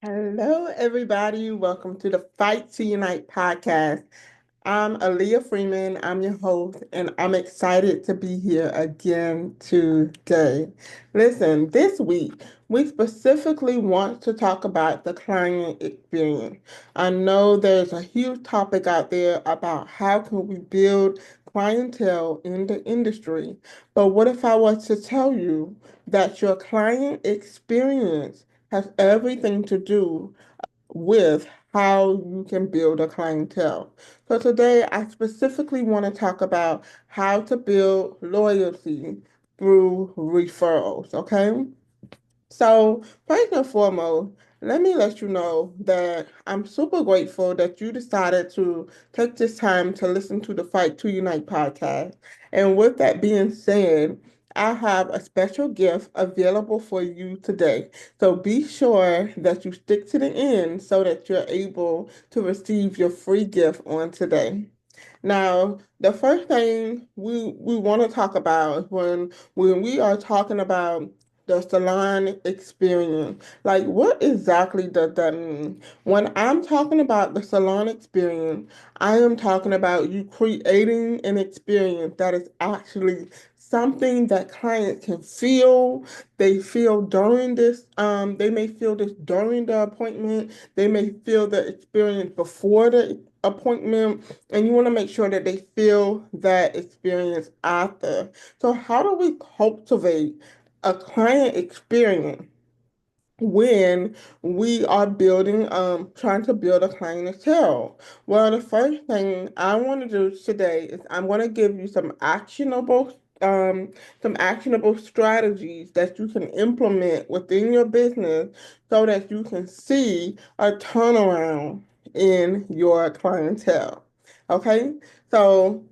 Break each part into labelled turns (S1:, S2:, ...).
S1: Hello, everybody. Welcome to the Fight to Unite podcast. I'm Aaliyah Freeman. I'm your host, and I'm excited to be here again today. Listen, this week, we specifically want to talk about the client experience. I know there's a huge topic out there about how can we build clientele in the industry. But what if I was to tell you that your client experience has everything to do with how you can build a clientele. So today I specifically want to talk about how to build loyalty through referrals, okay? So, first and foremost, let me let you know that I'm super grateful that you decided to take this time to listen to the Fight to Unite podcast. And with that being said, I have a special gift available for you today. So be sure that you stick to the end so that you're able to receive your free gift on today. Now, the first thing we want to talk about when we are talking about the salon experience, like what exactly does that mean? When I'm talking about the salon experience, I am talking about you creating an experience that is actually something that clients can feel. They feel during this, they may feel this during the appointment, they may feel the experience before the appointment, and you want to make sure that they feel that experience after. So, how do we cultivate a client experience when we are trying to build a clientele? Well, the first thing I want to do today is I'm going to give you some actionable strategies that you can implement within your business so that you can see a turnaround in your clientele. Okay, so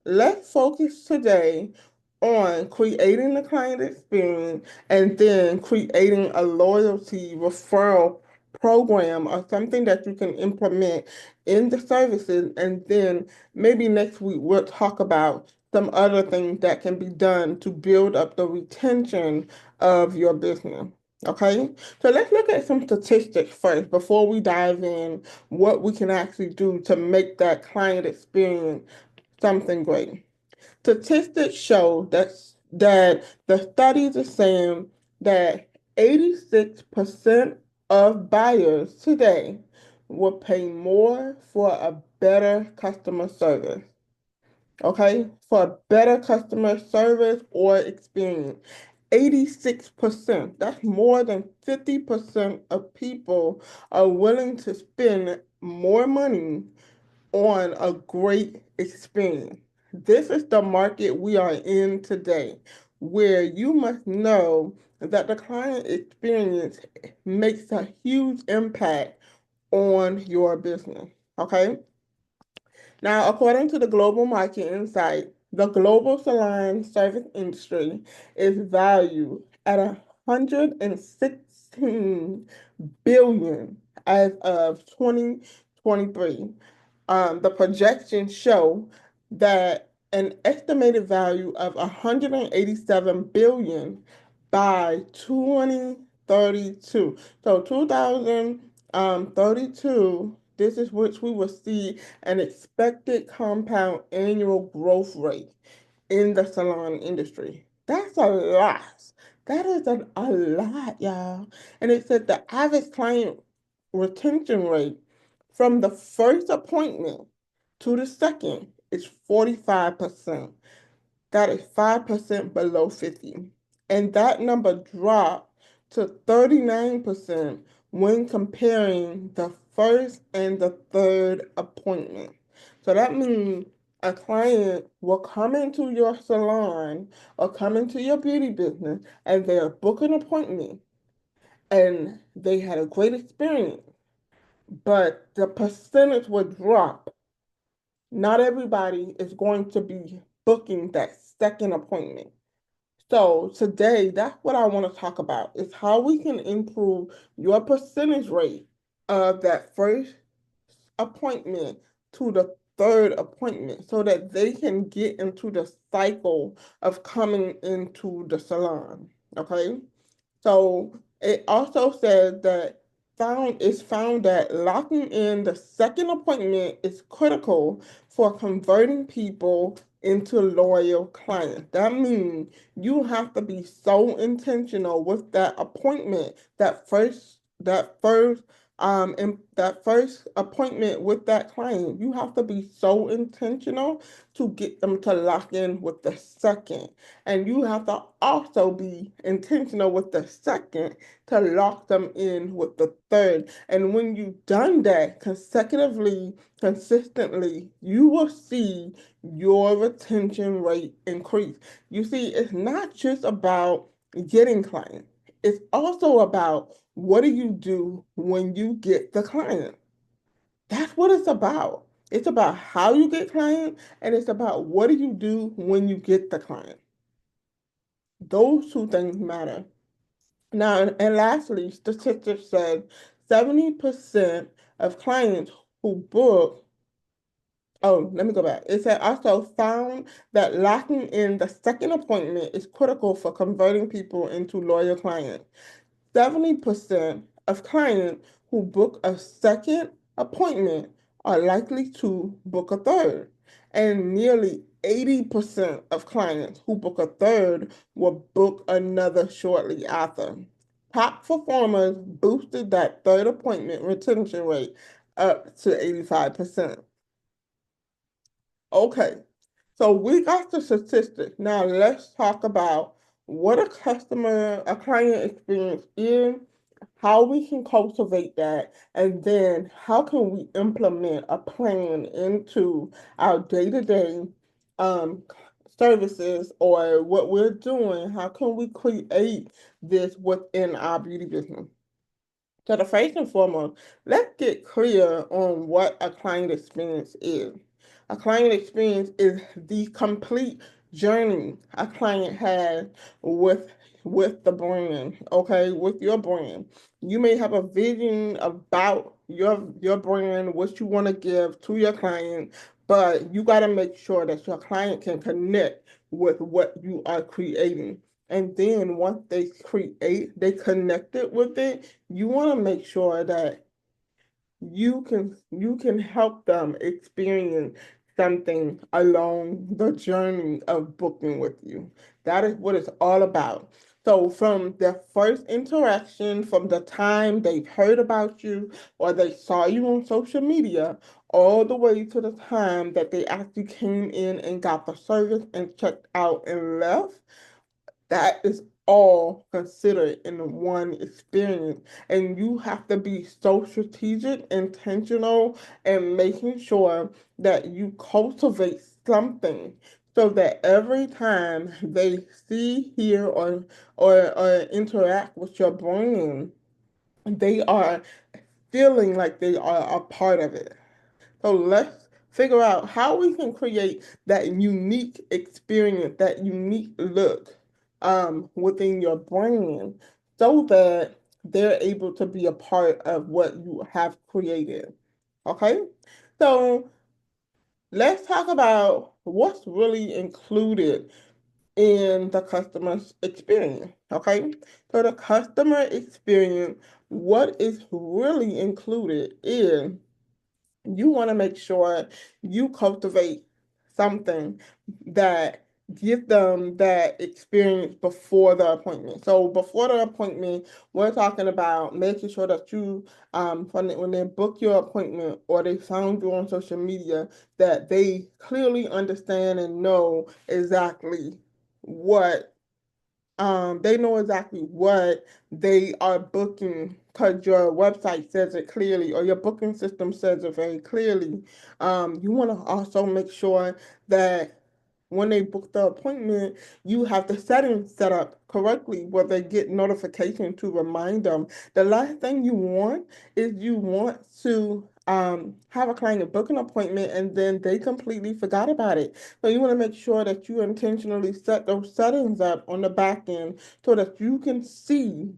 S1: let's focus today on creating the client experience and then creating a loyalty referral program or something that you can implement in the services. And then maybe next week we'll talk about some other things that can be done to build up the retention of your business. Okay, so let's look at some statistics first before we dive in what we can actually do to make that client experience something great. Statistics show that the studies are saying that 86% of buyers today will pay more for a better customer service. Okay, for a better customer service or experience. 86%, that's more than 50% of people are willing to spend more money on a great experience. This is the market we are in today, where you must know that the client experience makes a huge impact on your business. Okay. Now, according to the Global Market Insight, the global salon service industry is valued at 116 billion as of 2023. The projections show that an estimated value of 187 billion by 2032. So 2032, this is which we will see an expected compound annual growth rate in the salon industry. That's a lot. That is a lot, y'all. And it said the average client retention rate from the first appointment to the second is 45%. That is 5% below 50. And that number dropped to 39% when comparing the first and the third appointment. So that means a client will come into your salon or come into your beauty business and they'll book an appointment and they had a great experience, but the percentage would drop. Not everybody is going to be booking that second appointment. So today, that's what I want to talk about is how we can improve your percentage rate of that first appointment to the third appointment so that they can get into the cycle of coming into the salon. Okay. So it also says that found that locking in the second appointment is critical for converting people into loyal clients. That means you have to be so intentional with that appointment, that first appointment with that client. You have to be so intentional to get them to lock in with the second. And you have to also be intentional with the second to lock them in with the third. And when you've done that consecutively, consistently, you will see your retention rate increase. You see, it's not just about getting clients. It's also about what do you do when you get the client. That's what it's about. It's about how you get client, and it's about what do you do when you get the client. Those two things matter. Now, and lastly, statistics said 70% of clients who book, oh, let me go back. It said also found that locking in the second appointment is critical for converting people into loyal clients. 70% of clients who book a second appointment are likely to book a third. And nearly 80% of clients who book a third will book another shortly after. Top performers boosted that third appointment retention rate up to 85%. Okay, so we got the statistics. Now let's talk about what a client experience is, how we can cultivate that, and then how can we implement a plan into our day-to-day um, services or what we're doing. How can we create this within our beauty business? So the first and foremost, let's get clear on what a client experience is. A client experience is the complete journey a client has with with the brand, okay, with your brand. You may have a vision about your brand, what you want to give to your client, but you got to make sure that your client can connect with what you are creating. And then once they connected with it, you want to make sure that you can help them experience something along the journey of booking with you. That is what it's all about. So from the first interaction, from the time they've heard about you or they saw you on social media, all the way to the time that they actually came in and got the service and checked out and left, that is all considered in one experience. And you have to be so strategic, intentional, and making sure that you cultivate something so that every time they see, hear, or interact with your brand, they are feeling like they are a part of it. So let's figure out how we can create that unique experience, that unique look within your brand so that they're able to be a part of what you have created. Okay? So let's talk about what's really included in the customer experience. Okay? So the customer experience, what is really included is you want to make sure you cultivate something that give them that experience before the appointment. So before the appointment, we're talking about making sure that you, when they book your appointment or they found you on social media, that they clearly understand and know exactly what they know exactly what they are booking because your website says it clearly or your booking system says it very clearly. You want to also make sure that when they book the appointment, you have the settings set up correctly where they get notification to remind them. The last thing you want is you want to have a client book an appointment and then they completely forgot about it. So you want to make sure that you intentionally set those settings up on the back end so that you can see,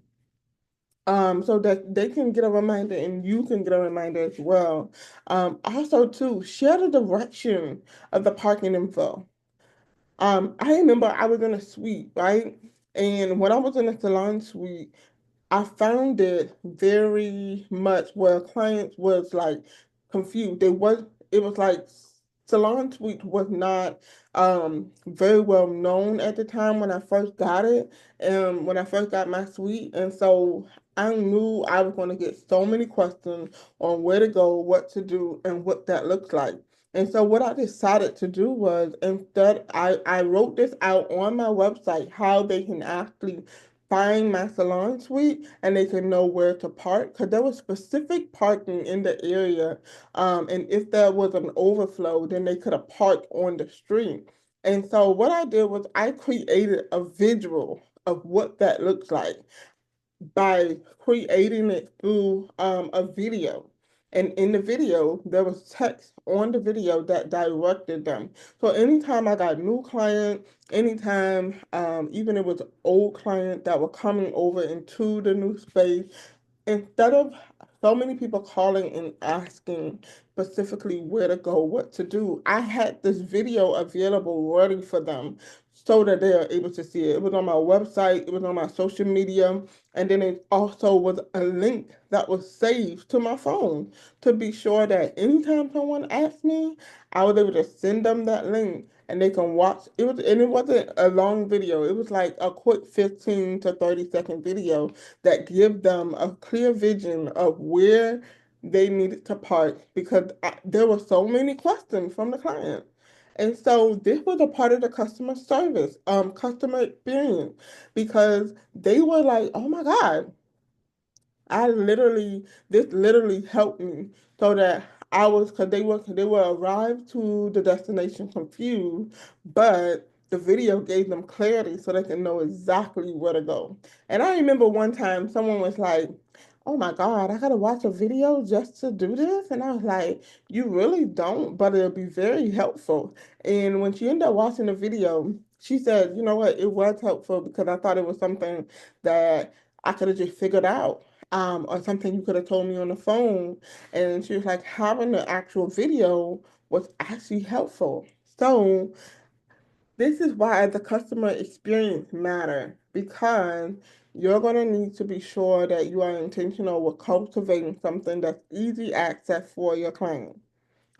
S1: so that they can get a reminder and you can get a reminder as well. Also too, share the direction of the parking info. I remember I was in a suite, right? And when I was in the salon suite, I found it very much where clients was like confused. It was like Salon Suite was not very well known at the time when I first got it, and when I first got my suite. And so I knew I was going to get so many questions on where to go, what to do, and what that looks like. And so what I decided to do was, instead, I wrote this out on my website how they can actually find my salon suite and they can know where to park, because there was specific parking in the area, and if there was an overflow then they could have parked on the street. And so what I did was I created a visual of what that looks like by creating it through a video. And in the video, there was text on the video that directed them. So anytime I got new client, anytime even it was old client that were coming over into the new space, instead of so many people calling and asking specifically where to go, what to do, I had this video available ready for them so that they are able to see it. It was on my website, it was on my social media, and then it also was a link that was saved to my phone to be sure that anytime someone asked me, I was able to send them that link and they can watch. It wasn't a long video. It was like a quick 15 to 30-second video that give them a clear vision of where they needed to park, because there were so many questions from the client. And so this was a part of the customer service, customer experience, because they were like, oh my God, this literally helped me so that because they were arrived to the destination confused, but the video gave them clarity so they can know exactly where to go. And I remember one time someone was like, oh my God, I gotta watch a video just to do this. And I was like, you really don't, but it'll be very helpful. And when she ended up watching the video, she said, you know what, it was helpful because I thought it was something that I could have just figured out, or something you could have told me on the phone. And she was like, having the actual video was actually helpful. So this is why the customer experience matter, because you're going to need to be sure that you are intentional with cultivating something that's easy access for your client.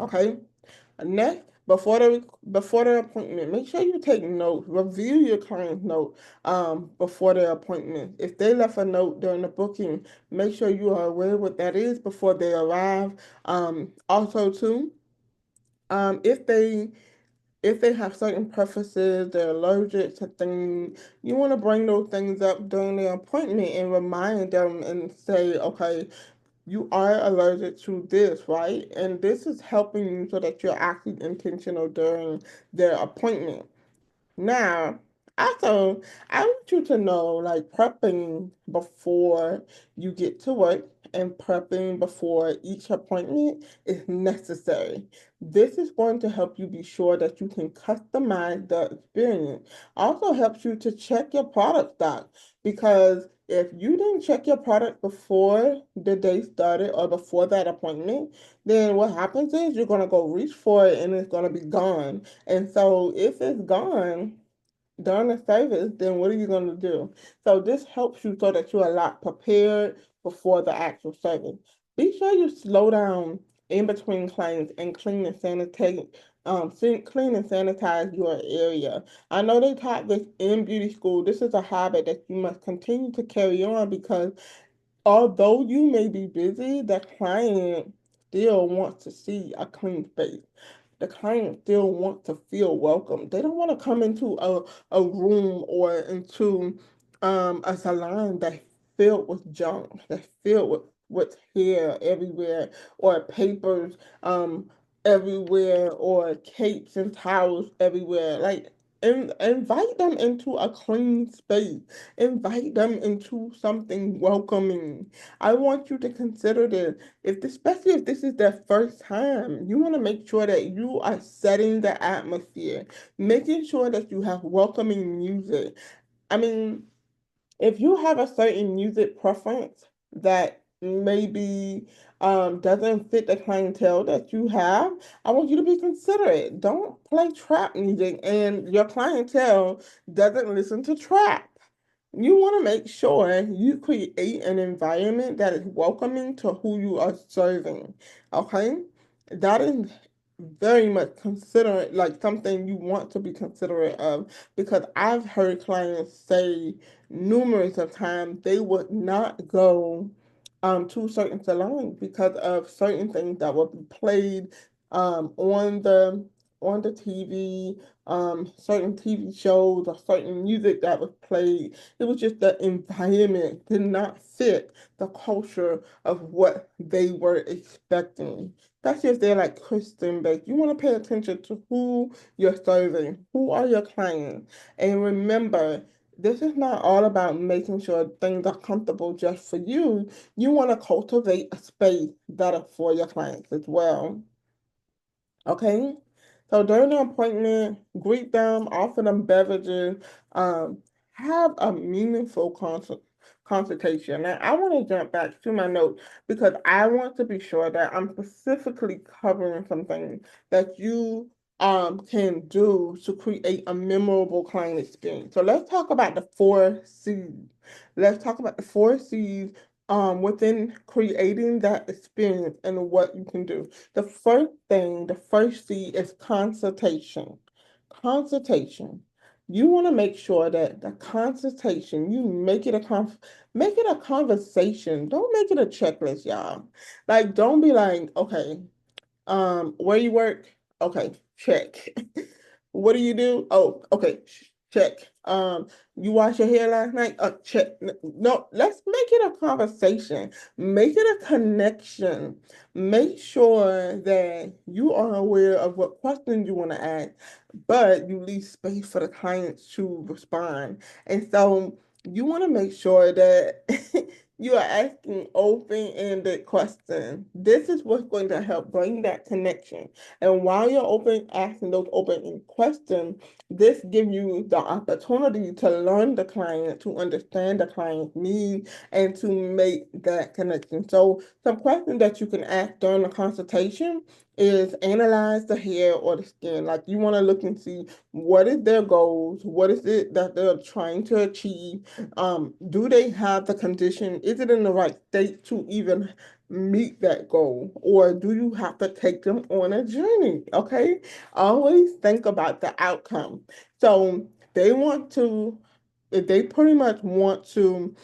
S1: Okay? Next, before the appointment, make sure you take notes. Review your client's note before their appointment. If they left a note during the booking, make sure you are aware what that is before they arrive. Also, too, um, if they if they have certain preferences, they're allergic to things, you want to bring those things up during their appointment and remind them and say, okay, you are allergic to this, right? And this is helping you so that you're actually intentional during their appointment. Now, also, I want you to know, like, prepping before you get to work and prepping before each appointment is necessary. This is going to help you be sure that you can customize the experience. Also helps you to check your product stock, because if you didn't check your product before the day started or before that appointment, then what happens is you're going to go reach for it and it's going to be gone. And so if it's gone during the service, then what are you going to do? So this helps you so that you're a lot prepared before the actual service. Be sure you slow down in between clients and clean and sanitize your area. I know they taught this in beauty school. This is a habit that you must continue to carry on, because although you may be busy, the client still wants to see a clean space. The client still wants to feel welcome. They don't want to come into a room or into a salon that's filled with junk, that's filled with hair everywhere, or papers everywhere, or capes and towels everywhere. Like, invite them into a clean space. Invite them into something welcoming. I want you to consider this. Especially if this is their first time, you want to make sure that you are setting the atmosphere, making sure that you have welcoming music. I mean, if you have a certain music preference that maybe doesn't fit the clientele that you have, I want you to be considerate. Don't play trap music and your clientele doesn't listen to trap. You want to make sure you create an environment that is welcoming to who you are serving. Okay? That is very much considerate, like something you want to be considerate of, because I've heard clients say numerous of times they would not go to certain salons because of certain things that will be played on the TV, certain TV shows or certain music that was played. It was just the environment did not fit the culture of what they were expecting. Especially if they're like Christian based. You want to pay attention to who you're serving, who are your clients. And remember, this is not all about making sure things are comfortable just for you. You want to cultivate a space that is for your clients as well. Okay? So during the appointment, greet them, offer them beverages, um, have a meaningful consultation. Now, I want to jump back to my notes because I want to be sure that I'm specifically covering something that you can do to create a memorable client experience. So let's talk about the 4 C's. Let's talk about the 4 C's within creating that experience and what you can do. The first thing, the first C is consultation. Consultation. You want to make sure that the consultation, you make it a conversation. Don't make it a checklist, y'all. Like, don't be like, okay, where you work? Okay, check. What do you do? Oh, okay, check. You wash your hair last night? Check. No, let's make it a conversation. Make it a connection. Make sure that you are aware of what questions you want to ask, but you leave space for the clients to respond. And so you want to make sure that you are asking open-ended questions. This is what's going to help bring that connection. And while you're asking those open-ended questions, this gives you the opportunity to learn the client, to understand the client's needs, and to make that connection. So some questions that you can ask during the consultation is analyze the hair or the skin. Like you want to look and see what is their goals, what is it that they're trying to achieve, do they have the condition? Is it in the right state to even meet that goal? Or do you have to take them on a journey? Okay. Always think about the outcome. So they want to, if they pretty much want to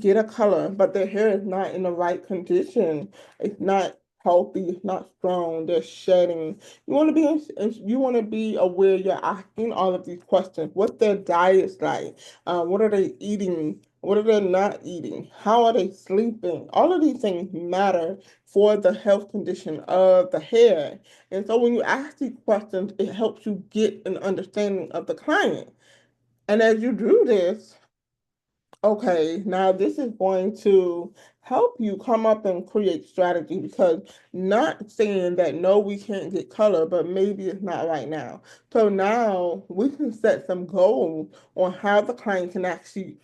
S1: get a color, but their hair is not in the right condition. It's not healthy. It's not strong. They're shedding. You want to be aware. You're asking all of these questions. What their diet's like? What are they eating? What are they not eating? How are they sleeping? All of these things matter for the health condition of the hair. And so when you ask these questions, it helps you get an understanding of the client. And as you do this, okay, now this is going to help you come up and create strategy, because not saying that no, we can't get color, but maybe it's not right now. So now we can set some goals on how the client can actually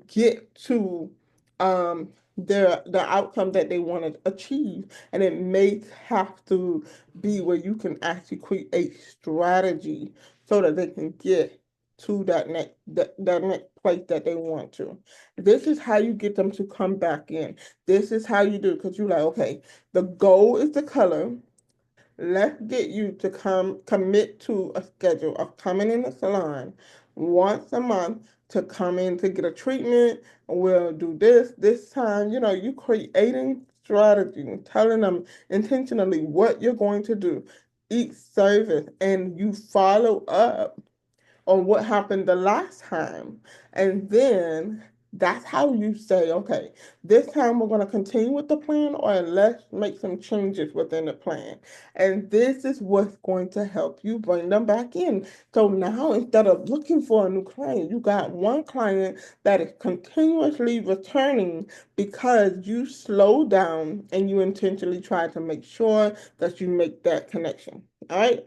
S1: get to the outcome that they want to achieve. And it may have to be where you can actually create strategy so that they can get to that next place that they want to. This is how you get them to come back in. This is how you do it, because you're like, okay, the goal is the color. Let's get you to commit to a schedule of coming in the salon once a month to come in to get a treatment. We'll do this time. You creating strategy, telling them intentionally what you're going to do each service, and you follow up on what happened the last time. And then that's how you say, okay, this time we're going to continue with the plan, or let's make some changes within the plan. And this is what's going to help you bring them back in. So now instead of looking for a new client, you got one client that is continuously returning because you slow down and you intentionally try to make sure that you make that connection. All right.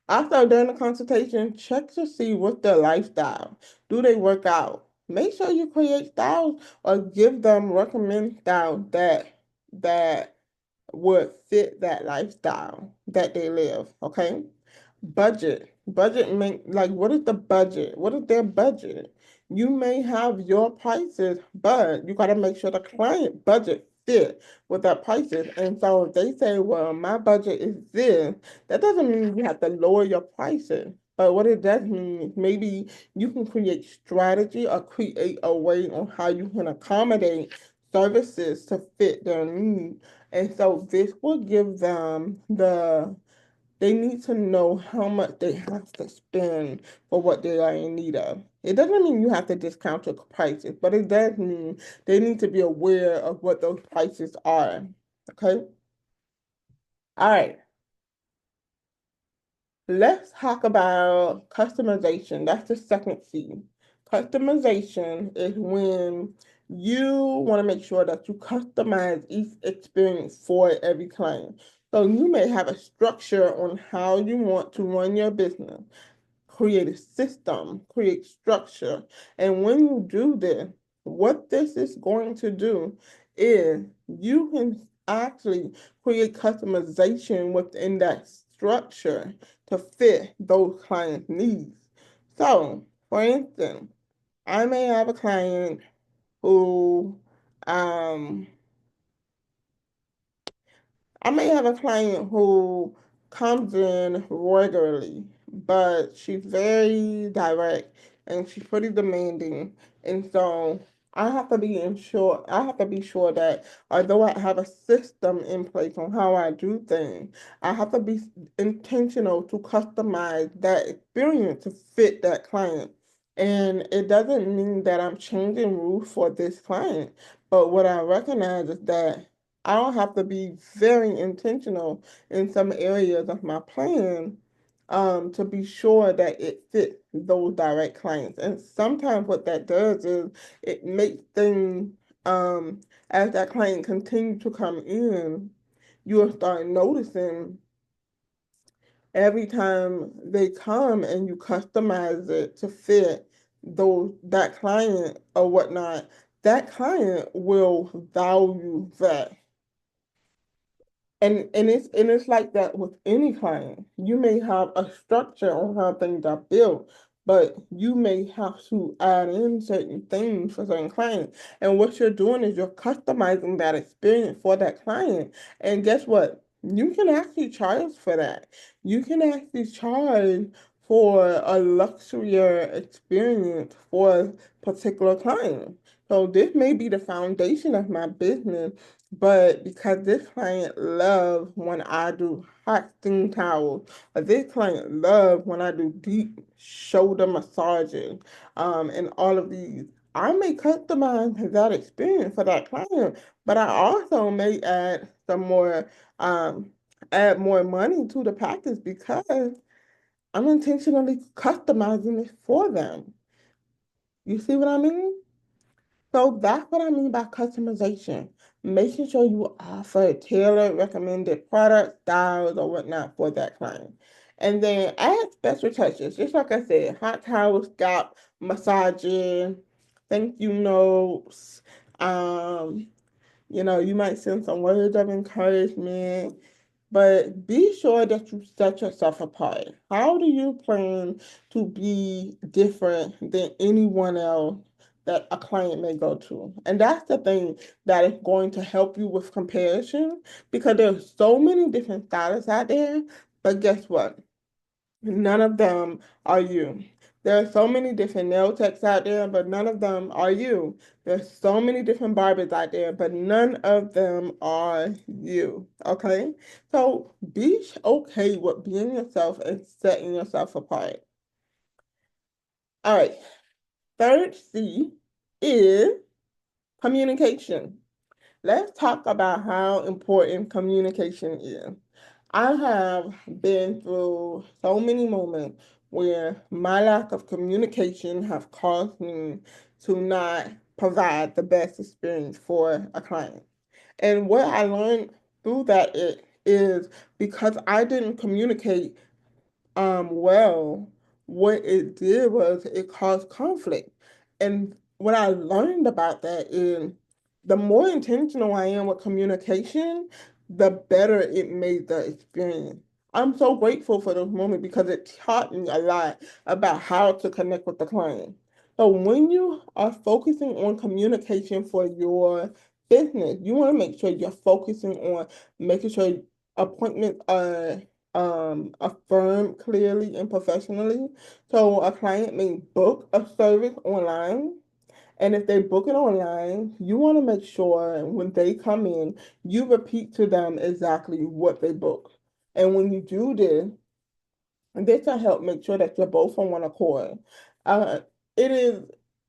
S1: Also, during the consultation, check to see what's their lifestyle. Do they work out? Make sure you create styles or give them recommend styles that would fit that lifestyle that they live. Okay. Budget. Budget make like what is the budget? What is their budget? You may have your prices, but you got to make sure the client budget fit with that prices. And so if they say, well, my budget is this, that doesn't mean you have to lower your prices. But what it does mean is maybe you can create strategy or create a way on how you can accommodate services to fit their needs. And so this will give them they need to know how much they have to spend for what they are in need of. It doesn't mean you have to discount your prices, but it does mean they need to be aware of what those prices are. Okay? All right. Let's talk about customization. That's the second C. Customization is when you want to make sure that you customize each experience for every client. So you may have a structure on how you want to run your business, create a system, create structure. And when you do this, what this is going to do is you can actually create customization within that structure to fit those clients' needs. So, for instance, I may have a client who um, I may have a client who comes in regularly, but she's very direct and she's pretty demanding. And so I have to be sure that although I have a system in place on how I do things, I have to be intentional to customize that experience to fit that client. And it doesn't mean that I'm changing rules for this client, but what I recognize is that I'll have to be very intentional in some areas of my plan to be sure that it fits those direct clients. And sometimes what that does is it makes things as that client continues to come in, you'll start noticing every time they come and you customize it to fit that client or whatnot, that client will value that. And it's like that with any client. You may have a structure on how things are built, but you may have to add in certain things for certain clients. And what you're doing is you're customizing that experience for that client. And guess what? You can actually charge for that. You can actually charge for a luxurious experience for a particular client. So this may be the foundation of my business, but because this client loves when I do hot steam towels, or this client loves when I do deep shoulder massages, and all of these, I may customize that experience for that client, but I also may add more money to the package because I'm intentionally customizing it for them. You see what I mean? So that's what I mean by customization. Making sure you offer tailored recommended products, styles, or whatnot for that client. And then add special touches, just like I said, hot towel, scalp massaging, thank you notes. Um, you might send some words of encouragement, but be sure that you set yourself apart. How do you plan to be different than anyone else that a client may go to? And that's the thing that is going to help you with comparison because there's so many different stylists out there. But guess what? None of them are you. There are so many different nail techs out there, but none of them are you. There's so many different barbers out there, but none of them are you. Okay? So be okay with being yourself and setting yourself apart. All right. Third C is communication. Let's talk about how important communication is. I have been through so many moments where my lack of communication have caused me to not provide the best experience for a client. And what I learned through that is because I didn't communicate well, what it did was it caused conflict. And what I learned about that is the more intentional I am with communication, the better it made the experience. I'm so grateful for those moments because it taught me a lot about how to connect with the client. So when you are focusing on communication for your business, you want to make sure you're focusing on making sure appointments are affirmed clearly and professionally. So a client may book a service online, and if they book it online, you want to make sure when they come in, you repeat to them exactly what they booked. And when you do this, and this will help make sure that you're both on one accord. Uh, it is,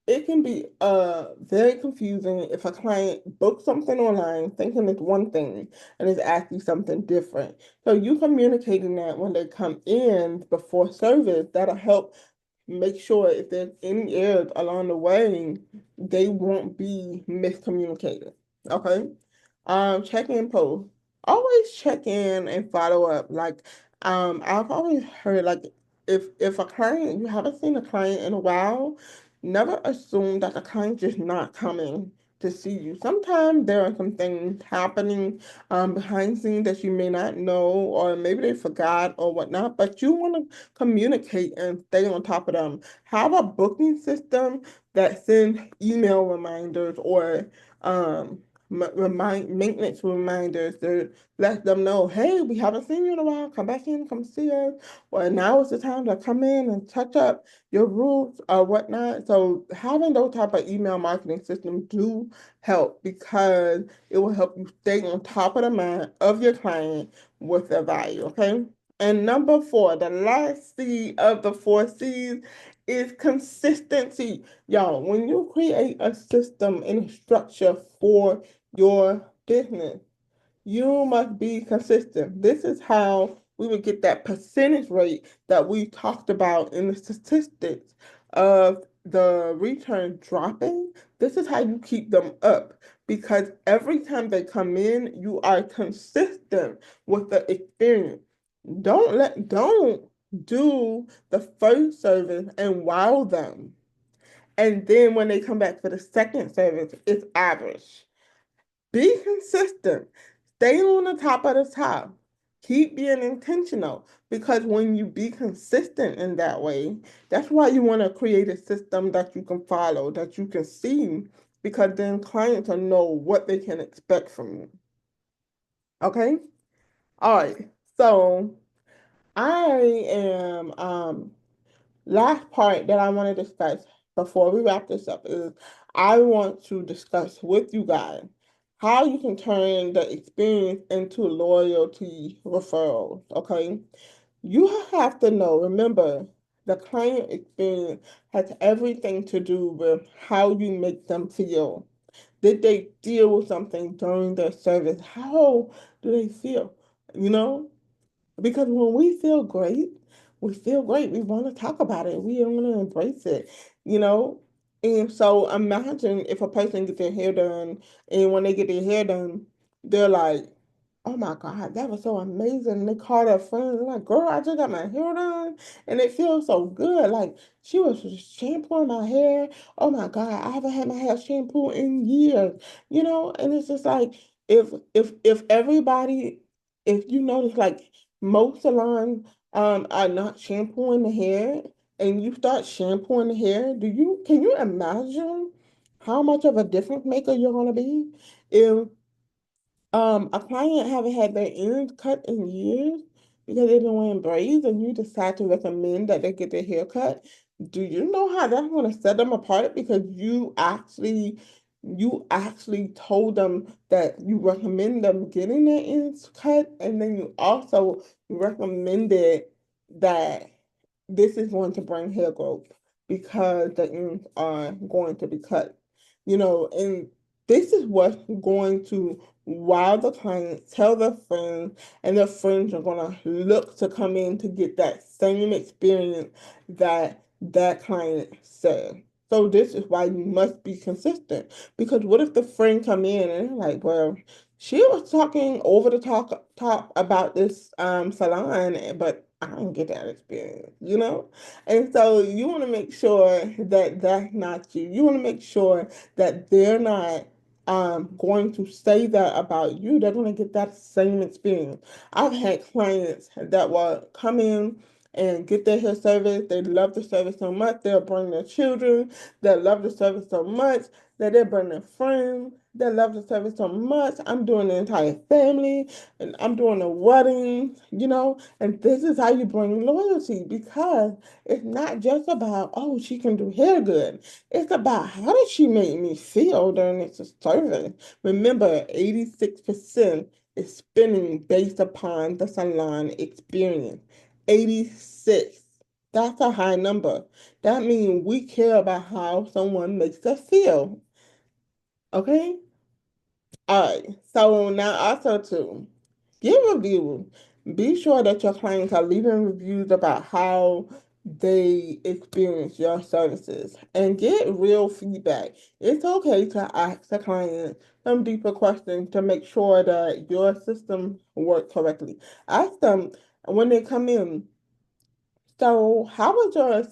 S1: it can be very confusing if a client books something online thinking it's one thing and it's actually something different. So you communicating that when they come in before service, that'll help make sure if there's any errors along the way, they won't be miscommunicated. Okay. Check in post. Always check in and follow up. Like, I've always heard like if a client you haven't seen a client in a while, never assume that the client just not coming to see you. Sometimes there are some things happening behind scenes that you may not know, or maybe they forgot or whatnot, but you want to communicate and stay on top of them. Have a booking system that sends email reminders or remind maintenance reminders to let them know, hey, we haven't seen you in a while. Come back in, come see us. Or now is the time to come in and touch up your roofs or whatnot. So having those type of email marketing systems do help because it will help you stay on top of the mind of your client with their value. Okay. And number four, the last C of the four C's is consistency. Y'all, when you create a system and a structure for your business, you must be consistent. This is how we would get that percentage rate that we talked about in the statistics of the return dropping. This is how you keep them up because every time they come in, you are consistent with the experience. Don't do the first service and wow them. And then when they come back for the second service, it's average. Be consistent. Stay on the top of the top. Keep being intentional because when you be consistent in that way, that's why you want to create a system that you can follow, that you can see, because then clients will know what they can expect from you. Okay? All right. So I am last part that I want to discuss before we wrap this up is I want to discuss with you guys how you can turn the experience into loyalty referrals. Okay. You have to know, remember, the client experience has everything to do with how you make them feel. Did they deal with something during their service? How do they feel? You know? Because when we feel great, we feel great. We want to talk about it. We want to embrace it, you know? And so imagine if a person gets their hair done and when they get their hair done, they're like, oh my God, that was so amazing. They call their friends and like, girl, I just got my hair done and it feels so good. Like she was just shampooing my hair. Oh my God, I haven't had my hair shampooed in years, you know? And it's just like if everybody, if you notice like most salons are not shampooing the hair and you start shampooing the hair, can you imagine how much of a difference maker you're gonna be if a client haven't had their ears cut in years because they've been wearing braids and you decide to recommend that they get their hair cut? Do you know how that's going to set them apart because you actually told them that you recommend them getting their ears cut and then you also recommended that this is going to bring hair growth because the ends are going to be cut. And this is what's going to wow the client, tell their friends, and their friends are going to look to come in to get that same experience that that client said. So this is why you must be consistent. Because what if the friend come in and they're like, well, she was talking over the top about this salon, but I don't get that experience. And so you want to make sure that that's not you. You want to make sure that they're not going to say that about you. They're going to get that same experience. I've had clients that will come in and get their hair service. They love the service so much, they'll bring their children. They love the service so much that they'll bring their friends. They love the service so much. I'm doing the entire family and I'm doing a wedding, and this is how you bring loyalty because it's not just about, oh, she can do hair good. It's about how did she make me feel during this service. Remember, 86% is spending based upon the salon experience. 86. That's a high number. That means we care about how someone makes us feel. Okay? All right. So now also too, give reviews. Be sure that your clients are leaving reviews about how they experience your services and get real feedback. It's okay to ask the client some deeper questions to make sure that your system works correctly. Ask them when they come in, so, how was your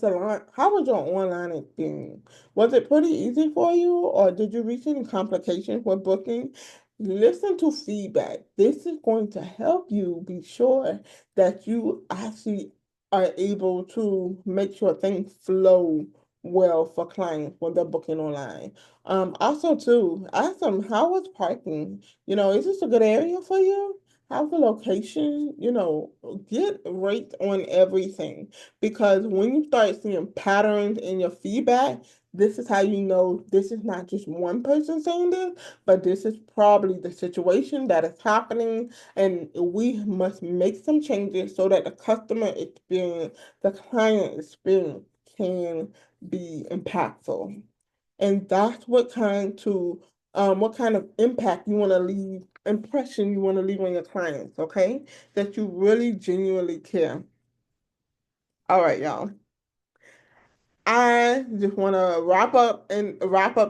S1: online experience? Was it pretty easy for you, or did you reach any complications with booking? Listen to feedback. This is going to help you be sure that you actually are able to make sure things flow well for clients when they're booking online. Also too, ask them, how was parking? Is this a good area for you? How's the location? Get rates on everything. Because when you start seeing patterns in your feedback, this is how you know this is not just one person saying this, but this is probably the situation that is happening. And we must make some changes so that the customer experience, the client experience can be impactful. And that's what kind of impact you want to leave, impression you want to leave on your clients, okay? That you really genuinely care. All right, y'all. I just want to wrap up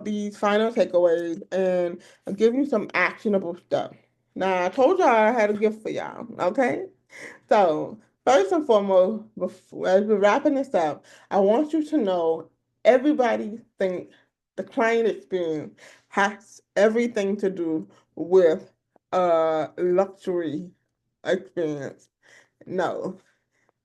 S1: these final takeaways and give you some actionable stuff. Now, I told y'all I had a gift for y'all, okay? So, first and foremost, before, as we're wrapping this up, I want you to know everybody thinks the client experience has everything to do with a luxury experience. No,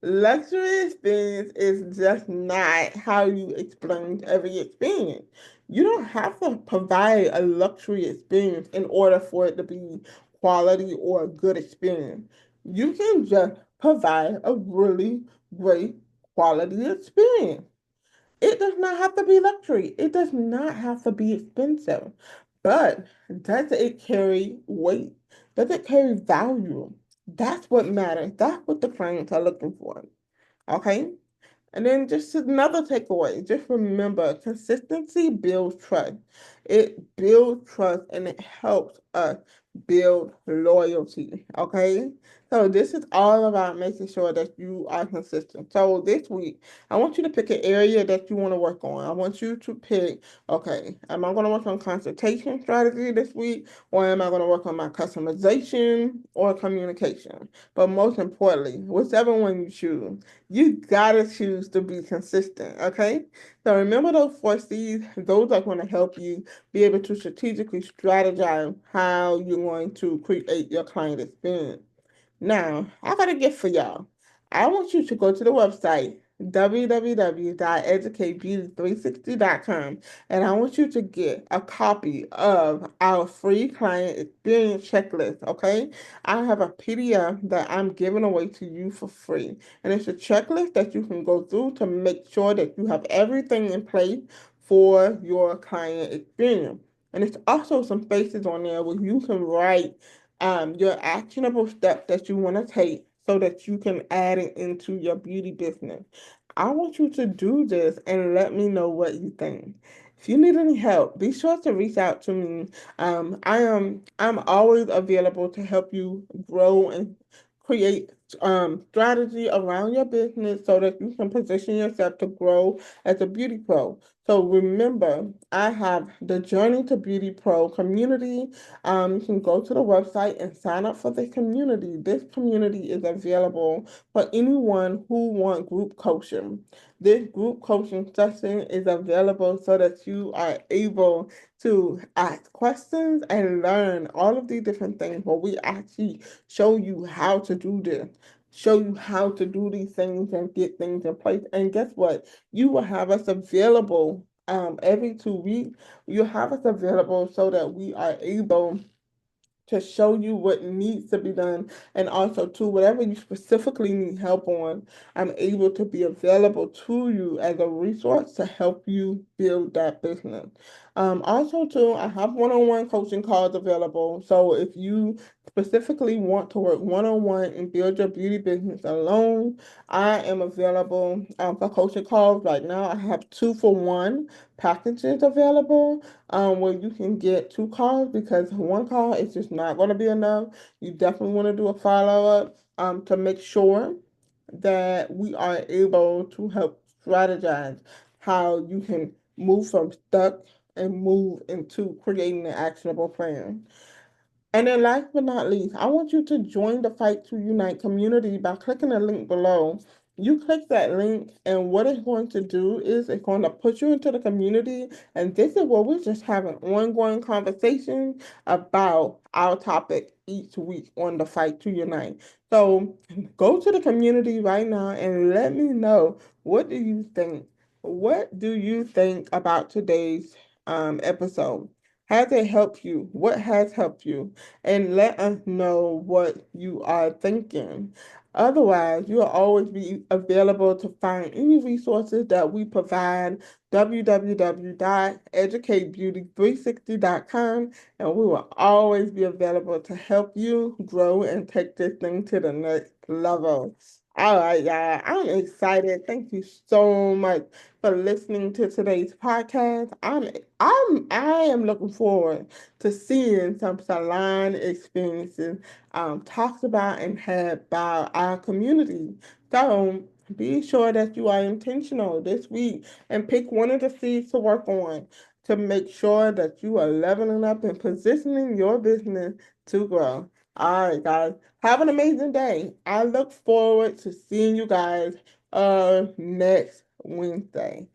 S1: luxury experience is just not how you explain every experience. You don't have to provide a luxury experience in order for it to be quality or a good experience. You can just provide a really great quality experience. It does not have to be luxury. It does not have to be expensive. But does it carry weight? Does it carry value? That's what matters. That's what the clients are looking for. Okay? And then just another takeaway, just remember consistency builds trust. It builds trust and it helps us build loyalty. Okay. So this is all about making sure that you are consistent. So this week, I want you to pick an area that you want to work on. I want you to pick, okay, am I going to work on consultation strategy this week, or am I going to work on my customization or communication? But most importantly, whichever one you choose, you gotta choose to be consistent, okay? So remember those 4 C's, those are going to help you be able to strategically strategize how you're going to create your client experience. Now, I got a gift for y'all. I want you to go to the website www.educatebeauty360.com and I want you to get a copy of our free client experience checklist, okay? I have a PDF that I'm giving away to you for free. And it's a checklist that you can go through to make sure that you have everything in place for your client experience. And it's also some spaces on there where you can write your actionable steps that you want to take so that you can add it into your beauty business. I want you to do this and let me know what you think. If you need any help, be sure to reach out to me. I'm always available to help you grow and create strategy around your business so that you can position yourself to grow as a beauty pro. So remember, I have the Journey to Beauty Pro community. You can go to the website and sign up for the community. This community is available for anyone who wants group coaching. This group coaching session is available so that you are able to ask questions and learn all of these different things where we actually show you how to do this, show you how to do these things and get things in place. And guess what? You will have us available every 2 weeks. You'll have us available so that we are able to show you what needs to be done, and also to whatever you specifically need help on, I'm able to be available to you as a resource to help you build that business. Also too, I have one-on-one coaching calls available. So if you specifically want to work one-on-one and build your beauty business alone, I am available for coaching calls. Right now I have 2-for-1 packages available, where you can get 2 calls, because one call is just not going to be enough. You definitely want to do a follow-up to make sure that we are able to help strategize how you can move from stuck and move into creating an actionable plan. And then last but not least, I want you to join the Fight to Unite community by clicking the link below. You click that link, and what it's going to do is it's going to put you into the community. And this is where we're just having ongoing conversation about our topic each week on the Fight to Unite. So go to the community right now and let me know, what do you think? What do you think about today's episode? Has it helped you? What has helped you? And let us know what you are thinking. Otherwise, you'll always be available to find any resources that we provide, www.educatebeauty360.com, and we will always be available to help you grow and take this thing to the next level. All right, y'all. I'm excited. Thank you so much for listening to today's podcast. I am looking forward to seeing some salon experiences talked about and had by our community. So be sure that you are intentional this week and pick one of the seeds to work on to make sure that you are leveling up and positioning your business to grow. All right, guys. Have an amazing day. I look forward to seeing you guys next Wednesday.